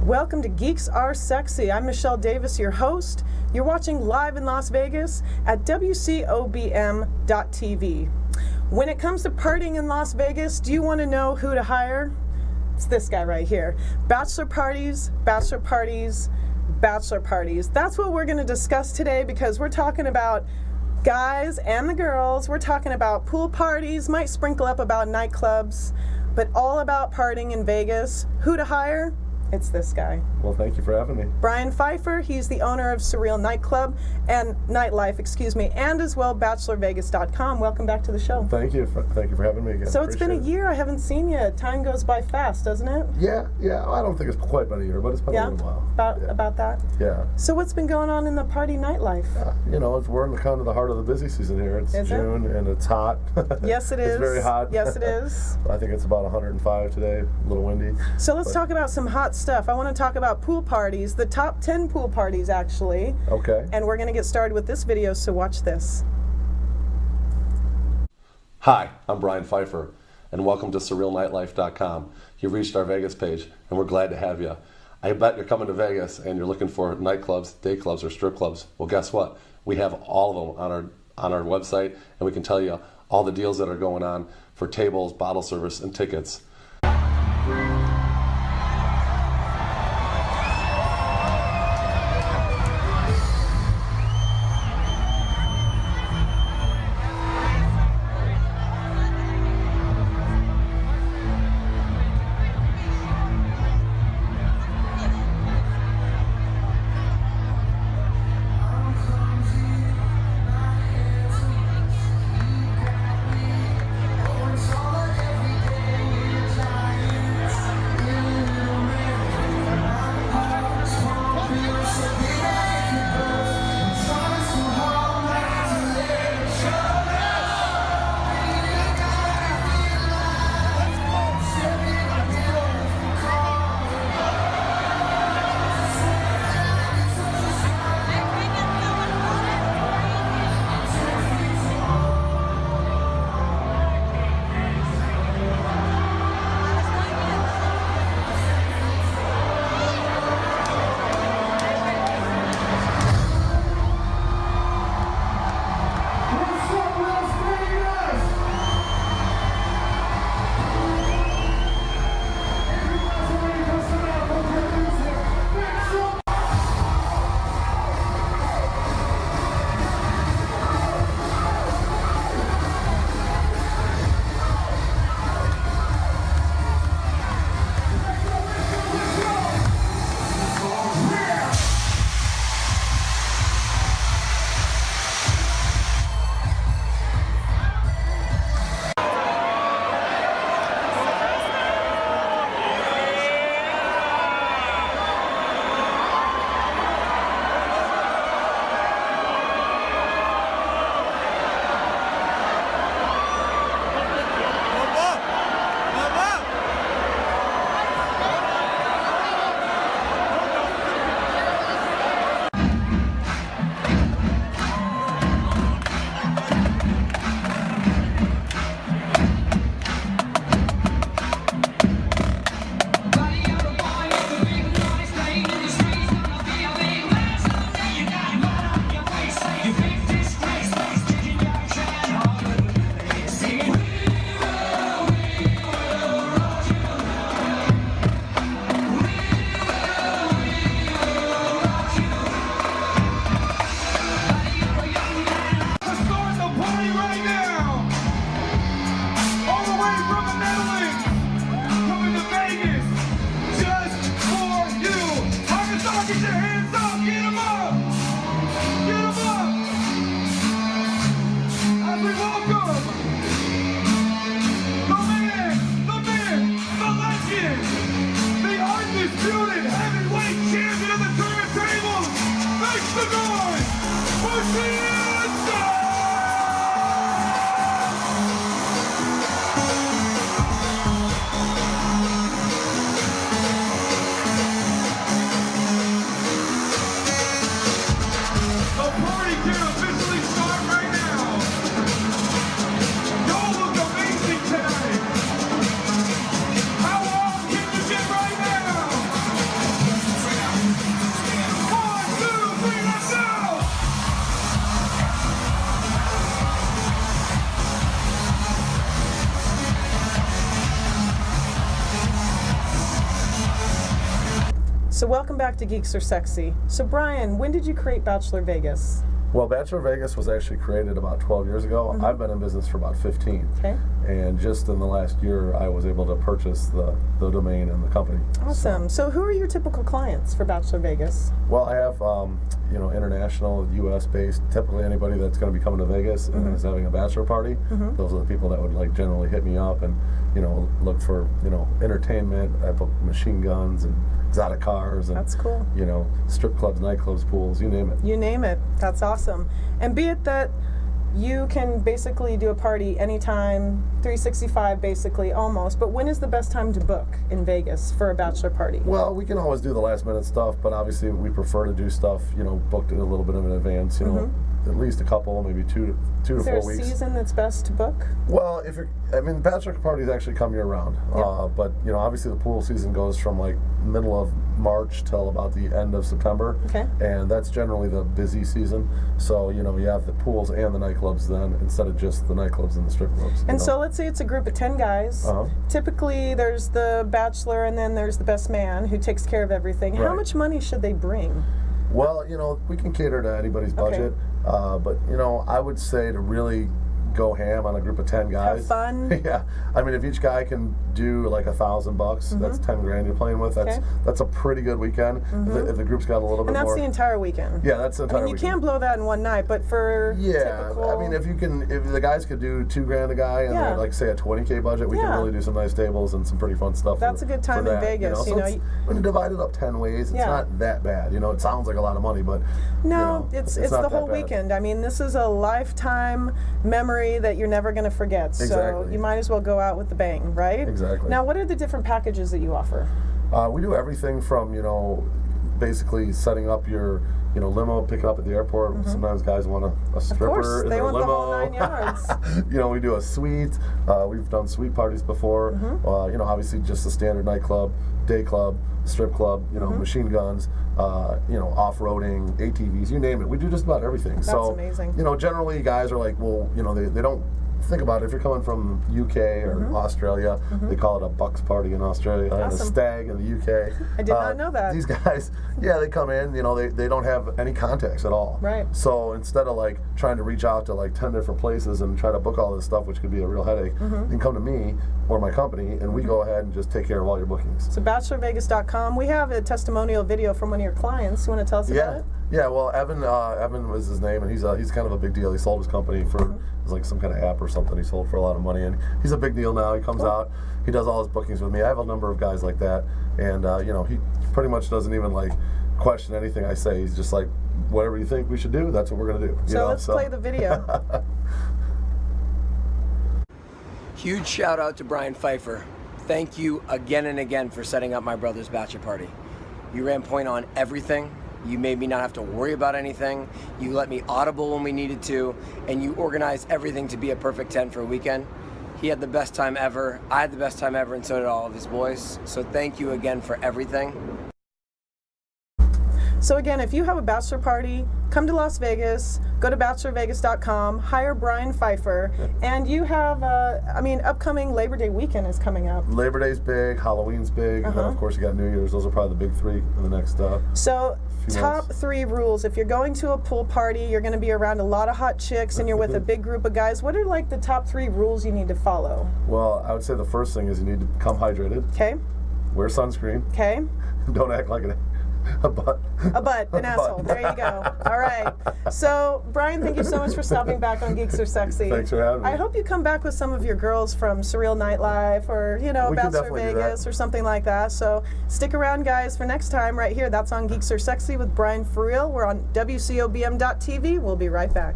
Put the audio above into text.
Welcome to Geeks Are Sexy. I'm Michelle Davis, your host. You're watching live in Las Vegas at WCOBM.TV. When it comes to partying in Las Vegas, do you want to know who to hire? It's this guy right here. Bachelor parties, bachelor parties, bachelor parties. That's what we're going to discuss today because we're talking about guys and the girls. We're talking about pool parties, might sprinkle up about nightclubs, but all about partying in Vegas. Who to hire? It's this guy. Well, thank you for having me. Brian Pfeiffer, he's the owner of Surreal Nightclub and Nightlife, and as well BachelorVegas.com. Welcome back to the show. Thank you for having me again. So it's been a year. I haven't seen you. Time goes by fast, doesn't it? Yeah. I don't think it's quite been a year, but it's been a little while. About that? Yeah. So what's been going on in the party nightlife? We're in kind of the heart of the busy season here. It's June and it's hot. Yes, it is. It's very hot. Yes, it is. I think it's about 105 today. A little windy. So let's talk about some hot stuff. I want to talk about pool parties, the top 10 pool parties actually. Okay. And we're going to get started with this video, so watch this. Hi, I'm Brian Pfeiffer, and welcome to SurrealNightlife.com. You've reached our Vegas page, and we're glad to have you. I bet you're coming to Vegas and you're looking for nightclubs, day clubs, or strip clubs. Well, guess what? We have all of them on our website, and we can tell you all the deals that are going on for tables, bottle service, and tickets. So welcome back to Geeks Are Sexy. So Brian, when did you create Bachelor Vegas? Well, Bachelor Vegas was actually created about 12 years ago. I've been in business for about 15. Okay. And just in the last year, I was able to purchase the domain and the company. Awesome. So who are your typical clients for Bachelor Vegas? Well, I have, international, U.S.-based, typically anybody that's going to be coming to Vegas and is having a bachelor party. Those are the people that would like generally hit me up and, look for, entertainment. I book machine guns and exotic cars and That's cool. Strip clubs, nightclubs, pools, you name it. You name it. That's awesome. And be it that you can basically do a party anytime, 365 basically, almost. But when is the best time to book in Vegas for a bachelor party? Well, we can always do the last minute stuff, but obviously we prefer to do stuff, booked in a little bit of an advance, at least a couple, maybe two to Is there 4 a weeks. season that's best to book? Well, bachelor parties actually come year round. Yeah. But, obviously the pool season goes from like middle of March till about the end of September. Okay. And that's generally the busy season. So, you have the pools and the nightclubs then instead of just the nightclubs and the strip clubs. And so let's say it's a group of 10 guys. Typically there's the bachelor and then there's the best man who takes care of everything. How Right. much money should they bring? Well, we can cater to anybody's Okay. budget. But, I would say to really go ham on a group of 10 guys. Have fun. Yeah. If each guy can do like $1,000, that's 10 grand you're playing with. Okay. That's a pretty good weekend. If the group's got a little And bit that's more. the entire weekend. Yeah, that's the entire You weekend. can't blow that in one night, but for Yeah, typical... if the guys could do $2 grand a guy and Yeah. they're like say a $20K budget, we Yeah. can really do some nice tables and some pretty fun stuff. That's a good time in Vegas, So it's- when you divide it up 10 ways, it's Yeah. not that bad. It sounds like a lot of money, but No, it's not the that whole bad. weekend. This is a lifetime memory that you're never going to forget. So Exactly. you might as well go out with the bang, right? Exactly. Now, what are the different packages that you offer? We do everything from basically setting up your limo, pick it up at the airport. Sometimes guys want a stripper course, in they their want the limo. whole 9 yards. We do a suite. We've done suite parties before. Obviously just the standard nightclub, day club, strip club. Machine guns. Off-roading, ATVs, you name it. We do just about everything. That's amazing. Generally guys are like, well, they don't think about it. If you're coming from UK or Australia, they call it a bucks party in Australia and a Awesome. stag in the UK. I did not know that. These guys, they come in, they don't have any contacts at all. Right. So instead of like trying to reach out to like 10 different places and try to book all this stuff, which could be a real headache, you can come to me or my company and we go ahead and just take care of all your bookings. So bachelorvegas.com. We have a testimonial video from one of your clients. You want to tell us about it? Yeah, well, Evan was his name, and he's kind of a big deal. He sold his company for it was like some kind of app or something. He sold for a lot of money, and he's a big deal now. He comes out, he does all his bookings with me. I have a number of guys like that, and he pretty much doesn't even like question anything I say. He's just like, whatever you think we should do, that's what we're gonna do. So let's play the video. Huge shout out to Brian Pfeiffer. Thank you again and again for setting up my brother's bachelor party. You ran point on everything. You made me not have to worry about anything. You let me audible when we needed to, and you organized everything to be a perfect 10 for a weekend. He had the best time ever. I had the best time ever, and so did all of his boys. So thank you again for everything. So again, if you have a bachelor party, come to Las Vegas, go to bachelorvegas.com, hire Brian Pfeiffer, and you have, upcoming Labor Day weekend is coming up. Labor Day's big, Halloween's big, and then of course you got New Year's. Those are probably the big three in the next So few top months. 3 rules. If you're going to a pool party, you're going to be around a lot of hot chicks and you're with a big group of guys. What are like the top 3 rules you need to follow? Well, I would say the first thing is you need to come hydrated, Okay? wear sunscreen, Okay? don't act like a butt. A butt, an asshole. There you go. All right. So, Brian, thank you so much for stopping back on Geeks Are Sexy. Thanks for having me. I hope you come back with some of your girls from Surreal Nightlife or, We can Bachelor definitely do that. Vegas or something like that. So, stick around, guys, for next time right here. That's on Geeks Are Sexy with Brian For Real. We're on WCOBM.TV. We'll be right back.